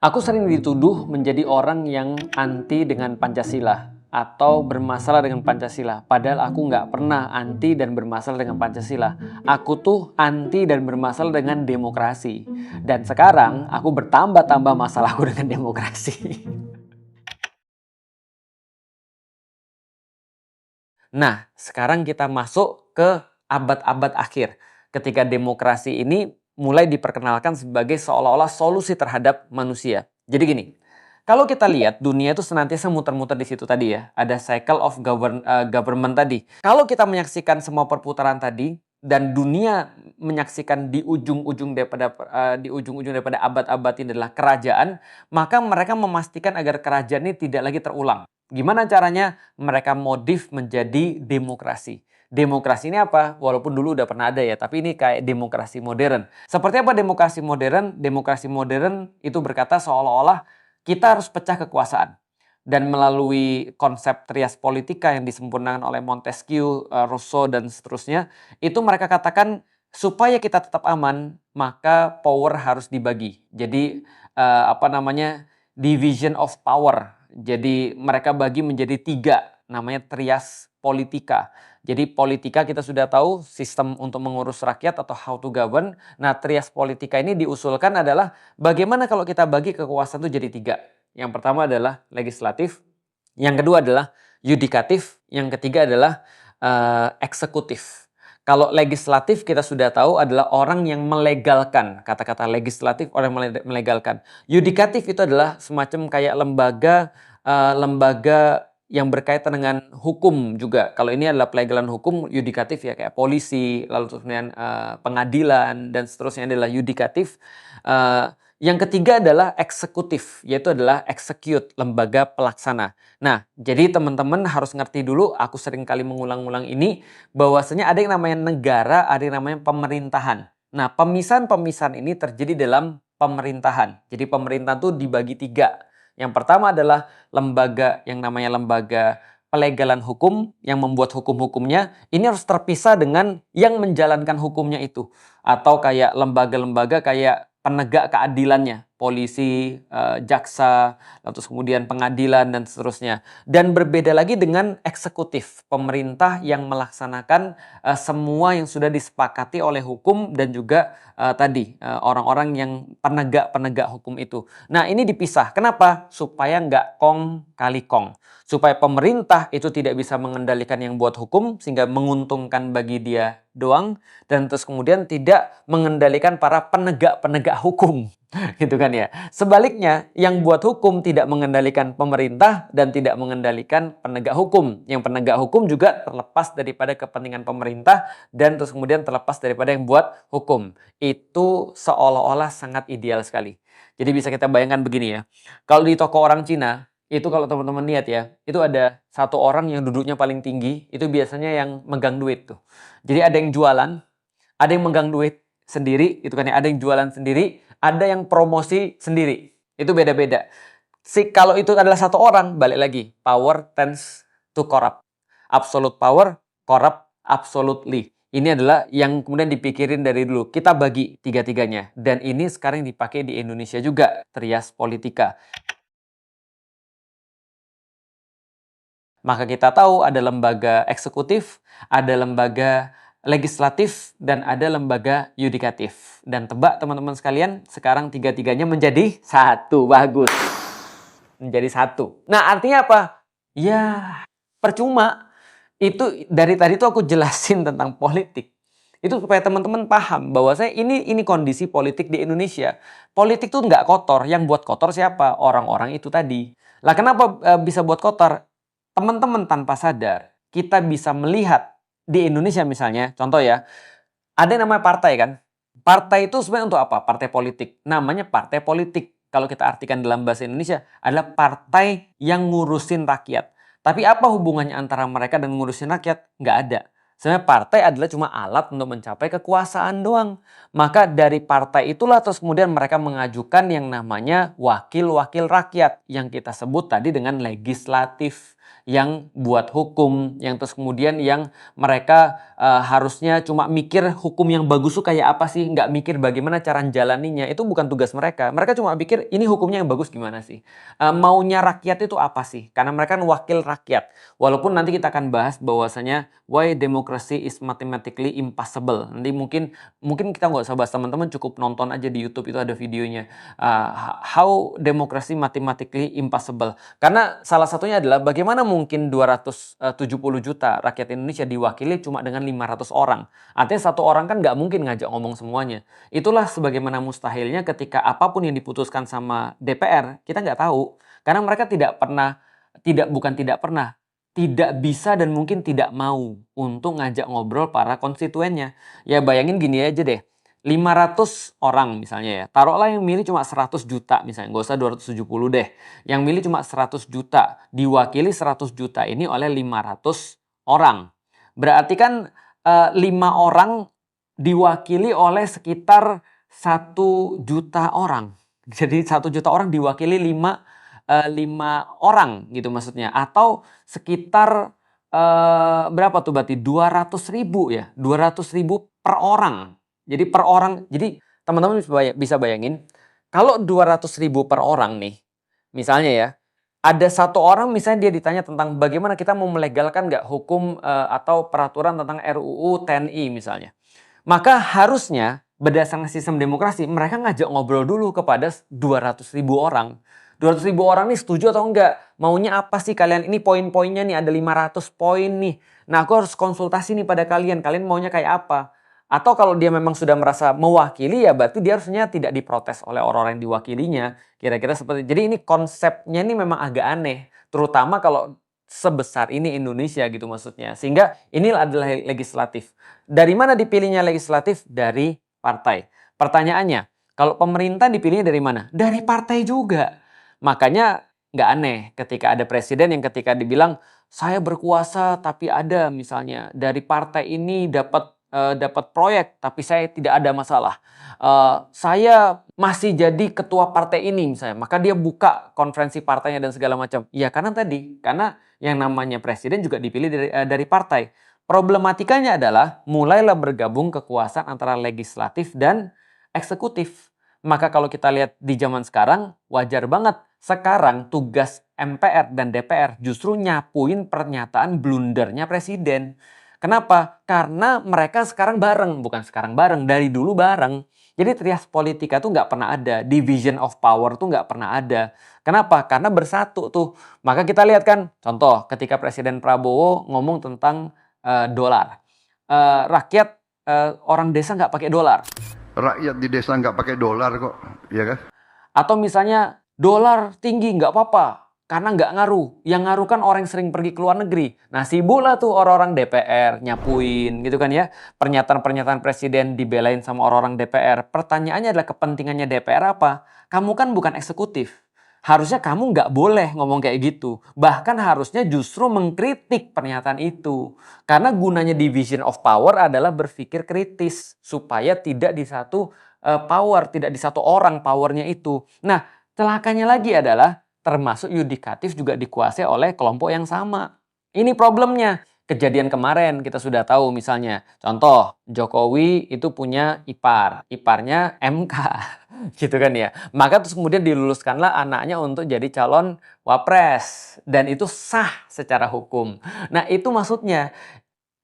Aku sering dituduh menjadi orang yang anti dengan Pancasila atau bermasalah dengan Pancasila. Padahal aku nggak pernah anti dan bermasalah dengan Pancasila. Aku tuh anti dan bermasalah dengan demokrasi. Dan sekarang aku bertambah-tambah masalahku dengan demokrasi. Nah, sekarang kita masuk ke abad-abad akhir. Ketika demokrasi ini mulai diperkenalkan sebagai seolah-olah solusi terhadap manusia. Jadi gini, kalau kita lihat dunia itu senantiasa muter-muter di situ tadi ya. Ada cycle of government tadi. Kalau kita menyaksikan semua perputaran tadi dan dunia menyaksikan di ujung-ujung daripada abad-abad ini adalah kerajaan, maka mereka memastikan agar kerajaan ini tidak lagi terulang. Gimana caranya? Mereka modif menjadi demokrasi. Demokrasi ini apa? Walaupun dulu udah pernah ada ya, tapi ini kayak demokrasi modern. Seperti apa demokrasi modern? Demokrasi modern itu berkata seolah-olah kita harus pecah kekuasaan. Dan melalui konsep trias politika yang disempurnakan oleh Montesquieu, Rousseau, dan seterusnya, itu mereka katakan supaya kita tetap aman, maka power harus dibagi. Jadi, division of power. Jadi mereka bagi menjadi 3, namanya trias politika. Jadi politika kita sudah tahu sistem untuk mengurus rakyat atau how to govern. Nah, trias politika ini diusulkan adalah bagaimana kalau kita bagi kekuasaan itu jadi 3. Yang pertama adalah legislatif, yang kedua adalah yudikatif, yang ketiga adalah eksekutif. Kalau legislatif kita sudah tahu adalah orang yang melegalkan. Kata-kata legislatif orang yang melegalkan. Yudikatif itu adalah semacam kayak lembaga yang berkaitan dengan hukum juga. Kalau ini adalah pelegalan hukum, yudikatif ya kayak polisi, lalu kemudian pengadilan dan seterusnya adalah yudikatif. Yang ketiga adalah eksekutif, yaitu adalah execute, lembaga pelaksana. Nah, jadi teman-teman harus ngerti dulu, aku sering kali mengulang-ulang ini, bahwasanya ada yang namanya negara, ada yang namanya pemerintahan. Nah, pemisahan-pemisahan ini terjadi dalam pemerintahan. Jadi pemerintahan itu dibagi 3. Yang pertama adalah lembaga yang namanya lembaga pelegalan hukum yang membuat hukum-hukumnya. Ini harus terpisah dengan yang menjalankan hukumnya itu. Atau kayak lembaga-lembaga kayak penegak keadilannya, polisi, jaksa, lalu kemudian pengadilan dan seterusnya. Dan berbeda lagi dengan eksekutif, pemerintah yang melaksanakan semua yang sudah disepakati oleh hukum dan juga orang-orang yang penegak-penegak hukum itu. Nah, ini dipisah. Kenapa? Supaya nggak kong kali kong. Supaya pemerintah itu tidak bisa mengendalikan yang buat hukum sehingga menguntungkan bagi dia doang, dan terus kemudian tidak mengendalikan para penegak-penegak hukum. Gitu kan ya. Sebaliknya, yang buat hukum tidak mengendalikan pemerintah dan tidak mengendalikan penegak hukum. Yang penegak hukum juga terlepas daripada kepentingan pemerintah dan terus kemudian terlepas daripada yang buat hukum. Itu seolah-olah sangat ideal sekali. Jadi bisa kita bayangkan begini ya. Kalau di toko orang Cina, itu kalau teman-teman lihat ya, itu ada satu orang yang duduknya paling tinggi, itu biasanya yang megang duit tuh. Jadi ada yang jualan, ada yang megang duit sendiri, itu kan ya, ada yang jualan sendiri, ada yang promosi sendiri. Itu beda-beda. Kalau itu adalah satu orang, balik lagi, power tends to corrupt. Absolute power, corrupt absolutely. Ini adalah yang kemudian dipikirin dari dulu. Kita bagi 3-3-nya. Dan ini sekarang dipakai di Indonesia juga, trias politika. Maka kita tahu ada lembaga eksekutif, ada lembaga legislatif, dan ada lembaga yudikatif. Dan tebak teman-teman sekalian, sekarang 3-3-nya menjadi satu. Bagus. Menjadi satu. Nah, artinya apa? Ya, percuma. Itu dari tadi tuh aku jelasin tentang politik. Itu supaya teman-teman paham bahwa ini kondisi politik di Indonesia. Politik tuh nggak kotor. Yang buat kotor siapa? Orang-orang itu tadi. Lah kenapa bisa buat kotor? Teman-teman tanpa sadar, kita bisa melihat di Indonesia misalnya, contoh ya, ada yang namanya partai kan. Partai itu sebenarnya untuk apa? Partai politik. Namanya partai politik. Kalau kita artikan dalam bahasa Indonesia, adalah partai yang ngurusin rakyat. Tapi apa hubungannya antara mereka dan ngurusin rakyat? Nggak ada. Sebenarnya partai adalah cuma alat untuk mencapai kekuasaan doang. Maka dari partai itulah terus kemudian mereka mengajukan yang namanya wakil-wakil rakyat. Yang kita sebut tadi dengan legislatif. yang buat hukum, yang terus kemudian yang mereka harusnya cuma mikir hukum yang bagus tuh kayak apa sih, nggak mikir bagaimana cara jalaninya. Itu bukan tugas mereka. Mereka cuma pikir ini hukumnya yang bagus gimana sih. Maunya rakyat itu apa sih? Karena mereka kan wakil rakyat. Walaupun nanti kita akan bahas bahwasanya why democracy is mathematically impossible. Nanti mungkin kita nggak usah bahas, teman-teman cukup nonton aja di YouTube, itu ada videonya. How democracy mathematically impossible. Karena salah satunya adalah bagaimana mungkin 270 juta rakyat Indonesia diwakili cuma dengan 500 orang. Artinya satu orang kan nggak mungkin ngajak ngomong semuanya. Itulah sebagaimana mustahilnya ketika apapun yang diputuskan sama DPR, kita nggak tahu. Karena mereka tidak bisa dan mungkin tidak mau untuk ngajak ngobrol para konstituennya. Ya bayangin gini aja deh, 500 orang misalnya ya, taruhlah yang milih cuma 100 juta misalnya, nggak usah 270 deh. Yang milih cuma 100 juta, diwakili 100 juta ini oleh 500 orang. Berarti kan 5 orang diwakili oleh sekitar 1 juta orang. Jadi 1 juta orang diwakili 5 orang gitu maksudnya. Atau sekitar berapa tuh berarti? 200.000 ya? 200.000 per orang. Jadi per orang, jadi teman-teman bisa bayangin, kalau 200.000 per orang nih, misalnya ya, ada satu orang misalnya dia ditanya tentang bagaimana kita mau melegalkan nggak hukum atau peraturan tentang RUU TNI misalnya. Maka harusnya berdasarkan sistem demokrasi, mereka ngajak ngobrol dulu kepada 200.000 orang. 200.000 orang nih setuju atau enggak? Maunya apa sih kalian? Ini poin-poinnya nih, ada 500 poin nih. Nah, aku harus konsultasi nih pada kalian. Kalian maunya kayak apa? Atau kalau dia memang sudah merasa mewakili, ya berarti dia harusnya tidak diprotes oleh orang-orang yang diwakilinya. Kira-kira seperti itu. Jadi ini konsepnya ini memang agak aneh. Terutama kalau sebesar ini Indonesia gitu maksudnya. Sehingga ini adalah legislatif. Dari mana dipilihnya legislatif? Dari partai. Pertanyaannya, kalau pemerintah dipilihnya dari mana? Dari partai juga. Makanya nggak aneh ketika ada presiden yang ketika dibilang saya berkuasa tapi ada misalnya dari partai ini dapat proyek tapi saya tidak ada masalah. Saya masih jadi ketua partai ini misalnya, maka dia buka konferensi partainya dan segala macam. Ya karena yang namanya presiden juga dipilih dari partai. Problematikanya adalah mulailah bergabung kekuasaan antara legislatif dan eksekutif. Maka kalau kita lihat di zaman sekarang, wajar banget sekarang tugas MPR dan DPR justru nyapuin pernyataan blundernya presiden. Kenapa? Karena mereka sekarang bareng, bukan sekarang bareng, dari dulu bareng. Jadi trias politika tuh nggak pernah ada, division of power tuh nggak pernah ada. Kenapa? Karena bersatu tuh. Maka kita lihat kan, contoh ketika Presiden Prabowo ngomong tentang dolar. Rakyat orang desa nggak pakai dolar. Rakyat di desa nggak pakai dolar kok, ya kan? Atau misalnya dolar tinggi nggak apa-apa karena nggak ngaruh. Yang ngaruh kan orang yang sering pergi ke luar negeri. Nah sibuk lah tuh orang-orang DPR nyapuin gitu kan ya. Pernyataan-pernyataan presiden dibelain sama orang-orang DPR. Pertanyaannya adalah kepentingannya DPR apa? Kamu kan bukan eksekutif. Harusnya kamu nggak boleh ngomong kayak gitu. Bahkan harusnya justru mengkritik pernyataan itu. Karena gunanya division of power adalah berpikir kritis. Supaya tidak di satu power, tidak di satu orang powernya itu. Nah, celakanya lagi adalah termasuk yudikatif juga dikuasai oleh kelompok yang sama. Ini problemnya. Kejadian kemarin kita sudah tahu misalnya. Contoh, Jokowi itu punya ipar. Iparnya MK. Gitu kan ya. Maka terus kemudian diluluskanlah anaknya untuk jadi calon wapres. Dan itu sah secara hukum. Nah itu maksudnya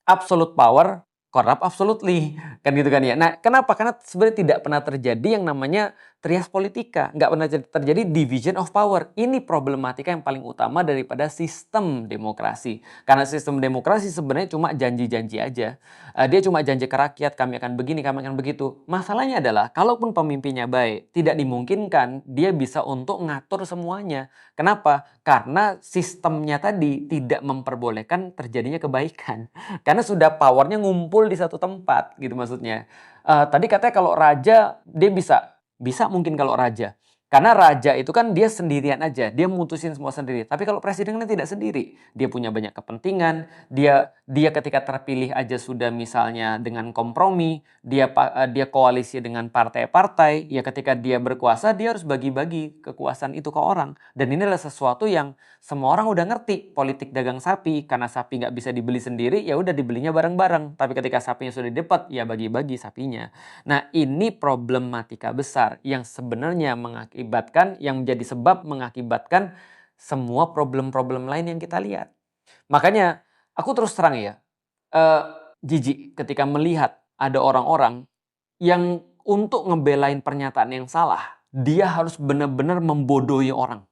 absolute power corrupt absolutely. Kan gitu kan ya. Nah kenapa? Karena sebenarnya tidak pernah terjadi yang namanya trias politika. Nggak pernah terjadi division of power. Ini problematika yang paling utama daripada sistem demokrasi. Karena sistem demokrasi sebenarnya cuma janji-janji aja. Dia cuma janji ke rakyat, kami akan begini, kami akan begitu. Masalahnya adalah, kalaupun pemimpinnya baik, tidak dimungkinkan dia bisa untuk ngatur semuanya. Kenapa? Karena sistemnya tadi tidak memperbolehkan terjadinya kebaikan. Karena sudah powernya ngumpul di satu tempat gitu maksudnya. Tadi katanya kalau raja dia bisa mungkin kalau raja. Karena raja itu kan dia sendirian aja, dia mutusin semua sendiri. Tapi kalau presiden kan tidak sendiri, dia punya banyak kepentingan, dia ketika terpilih aja sudah misalnya dengan kompromi, dia koalisi dengan partai-partai, ya ketika dia berkuasa dia harus bagi-bagi kekuasaan itu ke orang. Dan ini adalah sesuatu yang semua orang udah ngerti, politik dagang sapi, karena sapi nggak bisa dibeli sendiri, ya udah dibelinya bareng-bareng. Tapi ketika sapinya sudah didapat, ya bagi-bagi sapinya. Nah, ini problematika besar yang sebenarnya yang menjadi sebab mengakibatkan semua problem-problem lain yang kita lihat. Makanya, aku terus terang ya, eh, jijik ketika melihat ada orang-orang yang untuk ngebelain pernyataan yang salah, dia harus benar-benar membodohi orang.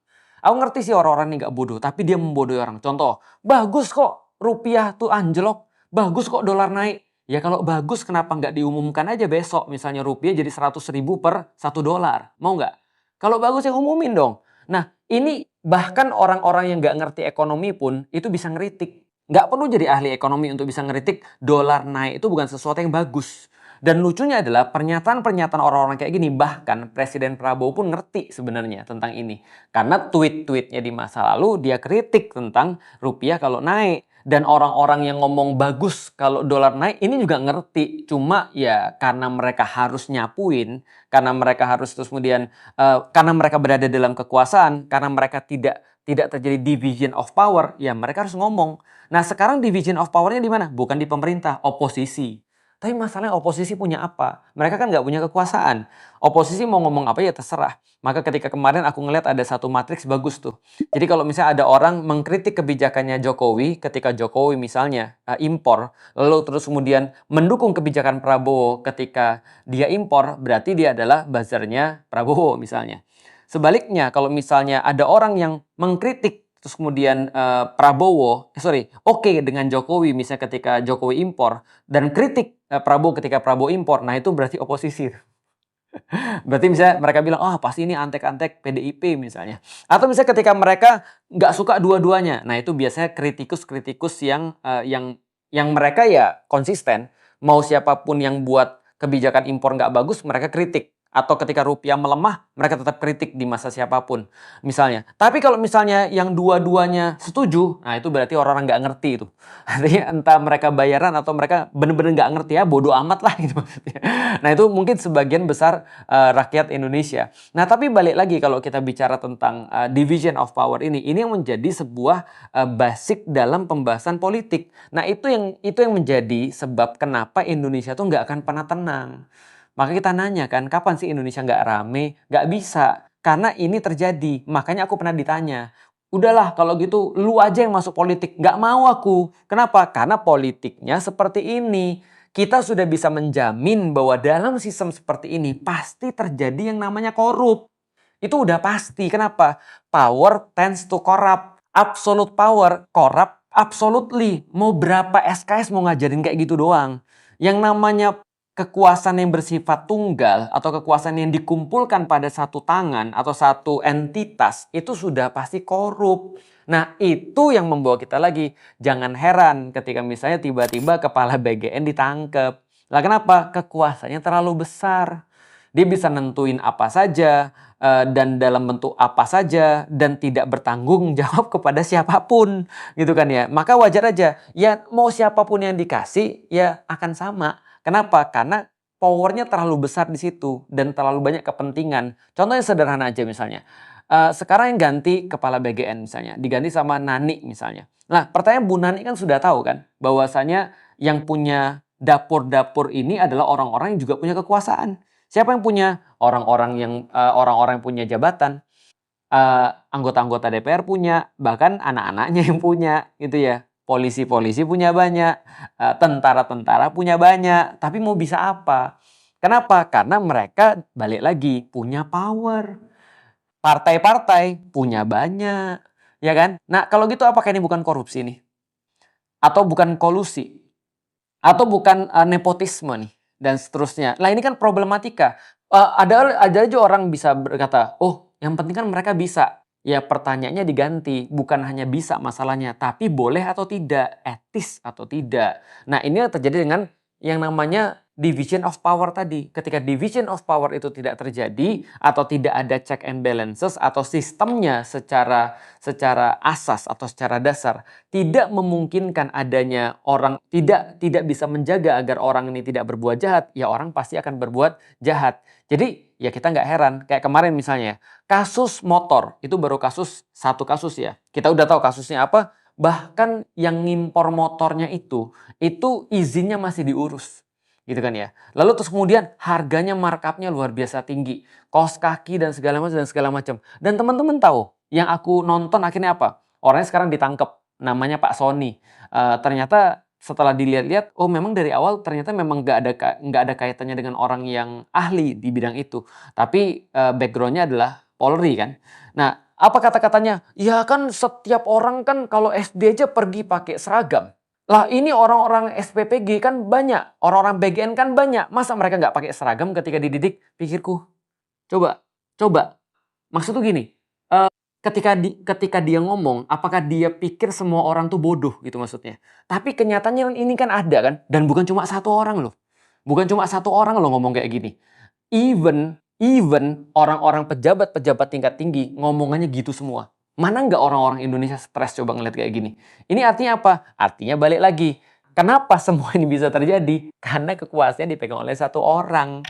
Aku ngerti sih orang-orang ini gak bodoh, tapi dia membodohi orang. Contoh, bagus kok rupiah tuh anjlok, bagus kok dolar naik. Ya kalau bagus kenapa nggak diumumkan aja besok misalnya rupiah jadi 100.000 per $1. Mau nggak? Kalau bagus ya umumin dong. Nah ini bahkan orang-orang yang nggak ngerti ekonomi pun itu bisa ngeritik. Nggak perlu jadi ahli ekonomi untuk bisa ngeritik dolar naik itu bukan sesuatu yang bagus. Dan lucunya adalah pernyataan-pernyataan orang-orang kayak gini, bahkan Presiden Prabowo pun ngerti sebenarnya tentang ini. Karena tweet-tweetnya di masa lalu dia kritik tentang rupiah kalau naik. Dan orang-orang yang ngomong bagus kalau dolar naik ini juga ngerti. Cuma ya karena mereka harus nyapuin, karena mereka harus terus kemudian, karena mereka berada dalam kekuasaan, karena mereka tidak terjadi division of power, ya mereka harus ngomong. Nah sekarang division of powernya di mana? Bukan di pemerintah, oposisi. Tapi masalahnya oposisi punya apa? Mereka kan nggak punya kekuasaan. Oposisi mau ngomong apa ya terserah. Maka ketika kemarin aku ngeliat ada satu matriks bagus tuh. Jadi kalau misalnya ada orang mengkritik kebijakannya Jokowi ketika Jokowi misalnya impor, lalu terus kemudian mendukung kebijakan Prabowo ketika dia impor, berarti dia adalah buzzernya Prabowo misalnya. Sebaliknya kalau misalnya ada orang yang mengkritik terus kemudian oke dengan Jokowi misalnya ketika Jokowi impor dan kritik Prabowo ketika Prabowo impor, nah itu berarti oposisi. Berarti misalnya mereka bilang, oh pasti ini antek-antek PDIP misalnya. Atau misalnya ketika mereka nggak suka dua-duanya, nah itu biasanya kritikus-kritikus yang mereka ya konsisten. Mau siapapun yang buat kebijakan impor nggak bagus, mereka kritik. Atau ketika rupiah melemah, mereka tetap kritik di masa siapapun. Misalnya. Tapi kalau misalnya yang dua-duanya setuju, nah itu berarti orang-orang nggak ngerti itu. Artinya entah mereka bayaran atau mereka bener-bener nggak ngerti ya, bodoh amat lah gitu maksudnya. Nah itu mungkin sebagian besar rakyat Indonesia. Nah tapi balik lagi kalau kita bicara tentang division of power ini yang menjadi sebuah basic dalam pembahasan politik. Nah itu yang menjadi sebab kenapa Indonesia tuh nggak akan pernah tenang. Maka kita nanya kan, kapan sih Indonesia nggak rame? Nggak bisa. Karena ini terjadi. Makanya aku pernah ditanya, udahlah kalau gitu lu aja yang masuk politik. Nggak mau aku. Kenapa? Karena politiknya seperti ini. Kita sudah bisa menjamin bahwa dalam sistem seperti ini pasti terjadi yang namanya korup. Itu udah pasti. Kenapa? Power tends to corrupt. Absolute power, corrupt absolutely. Mau berapa SKS mau ngajarin kayak gitu doang. Yang namanya kekuasaan yang bersifat tunggal atau kekuasaan yang dikumpulkan pada satu tangan atau satu entitas itu sudah pasti korup. Nah itu yang membawa kita lagi. Jangan heran ketika misalnya tiba-tiba kepala BGN ditangkap. Lah kenapa? Kekuasaannya terlalu besar. Dia bisa nentuin apa saja dan dalam bentuk apa saja dan tidak bertanggung jawab kepada siapapun gitu kan ya. Maka wajar aja ya mau siapapun yang dikasih ya akan sama. Kenapa? Karena powernya terlalu besar di situ dan terlalu banyak kepentingan. Contohnya sederhana aja misalnya. Sekarang yang ganti kepala BGN misalnya, diganti sama Nani misalnya. Nah pertanyaan Bu Nani kan sudah tahu kan bahwasanya yang punya dapur-dapur ini adalah orang-orang yang juga punya kekuasaan. Siapa yang punya? Orang-orang yang punya jabatan. Anggota-anggota DPR punya, bahkan anak-anaknya yang punya gitu ya. Polisi-polisi punya banyak, tentara-tentara punya banyak, tapi mau bisa apa? Kenapa? Karena mereka balik lagi punya power. Partai-partai punya banyak, ya kan? Nah, kalau gitu apakah ini bukan korupsi nih? Atau bukan kolusi? Atau bukan nepotisme nih? Dan seterusnya. Nah, ini kan problematika. Ada aja orang bisa berkata, oh yang penting kan mereka bisa. Ya pertanyaannya diganti, bukan hanya bisa masalahnya, tapi boleh atau tidak, etis atau tidak. Nah ini yang terjadi dengan yang namanya division of power tadi. Ketika division of power itu tidak terjadi atau tidak ada check and balances atau sistemnya secara asas atau secara dasar tidak memungkinkan adanya orang tidak bisa menjaga agar orang ini tidak berbuat jahat, ya orang pasti akan berbuat jahat. Jadi ya kita nggak heran kayak kemarin misalnya kasus motor itu baru satu kasus ya. Kita udah tahu kasusnya apa. Bahkan yang ngimpor motornya itu izinnya masih diurus. Gitu kan ya. Lalu terus kemudian harganya markupnya luar biasa tinggi. Kaos kaki dan segala macam. Dan teman-teman tahu, yang aku nonton akhirnya apa? Orangnya sekarang ditangkap. Namanya Pak Sony. Ternyata setelah dilihat-lihat, oh memang dari awal ternyata memang nggak ada kaitannya dengan orang yang ahli di bidang itu. Tapi backgroundnya adalah Polri kan. Nah, apa kata-katanya? Ya kan setiap orang kan kalau SD aja pergi pakai seragam. Lah ini orang-orang SPPG kan banyak, orang-orang BGN kan banyak. Masa mereka nggak pakai seragam ketika dididik? Pikirku, coba. Maksud tuh gini, ketika dia ngomong, apakah dia pikir semua orang tuh bodoh gitu maksudnya? Tapi kenyataannya ini kan ada kan, dan bukan cuma satu orang loh. Bukan cuma satu orang loh ngomong kayak gini. Even orang-orang pejabat-pejabat tingkat tinggi ngomongannya gitu semua. Mana nggak orang-orang Indonesia stres coba ngeliat kayak gini? Ini artinya apa? Artinya balik lagi. Kenapa semua ini bisa terjadi? Karena kekuasaannya dipegang oleh satu orang.